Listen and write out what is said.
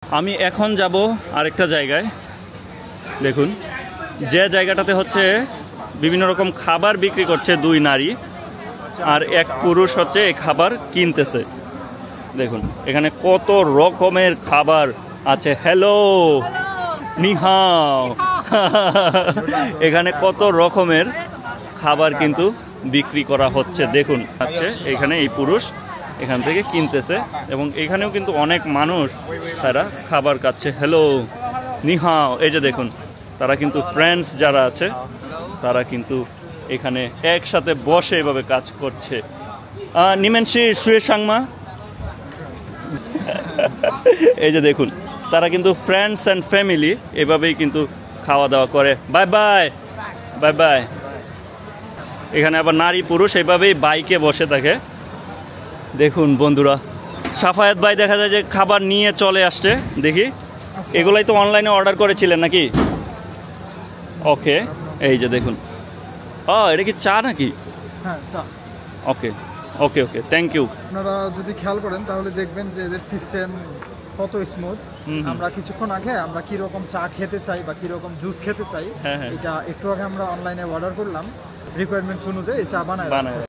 আমি এখন যাব আরেকটা জায়গায়। দেখুন, যে জায়গাটাতে হচ্ছে বিভিন্ন রকম খাবার বিক্রি করছে দুই নারী, আর এক পুরুষ হচ্ছে এই খাবার কিনতেছে। দেখুন এখানে কত রকমের খাবার আছে। হ্যালো, নিহাও। এখানে কত রকমের খাবার কিন্তু বিক্রি করা হচ্ছে। দেখুন আছে এখানে এই পুরুষ এখান থেকে কিনতেছে, এবং এখানেও কিন্তু অনেক মানুষ তারা খাবার খাচ্ছে। হ্যালো, নিহাও। এই যে দেখুন, তারা কিন্তু ফ্রেন্ডস যারা আছে তারা কিন্তু এখানে একসাথে বসে এভাবে কাজ করছে। নিমেনশি শুয়ে সাংমা। এই যে দেখুন, তারা কিন্তু ফ্রেন্ডস অ্যান্ড ফ্যামিলি এভাবেই কিন্তু খাওয়া দাওয়া করে। Bye bye, bye bye. এখানে আবার নারী পুরুষ এভাবেই বাইকে বসে থাকে। দেখুন বন্ধুরা, সাফায়াত ভাই দেখা যায় যে খাবার নিয়ে চলে আসছে। দেখি, এগুলাই তো অনলাইনে অর্ডার করেছিলেন নাকি? ওকে, এই যে দেখুন। এটা কি চা নাকি? হ্যাঁ, চা। ওকে ওকে ওকে, থ্যাংক ইউ। আপনারা যদি খেয়াল করেন তাহলে দেখবেন যে এদের সিস্টেম কত স্মুথ। আমরা কিছুক্ষণ আগে আমরা কি রকম চা খেতে চাই বা কি রকম জুস খেতে চাই, এটা একটু আগে আমরা অনলাইনে অর্ডার করলাম, রিকোয়ারমেন্টস অনুযায়ী চা বানায়।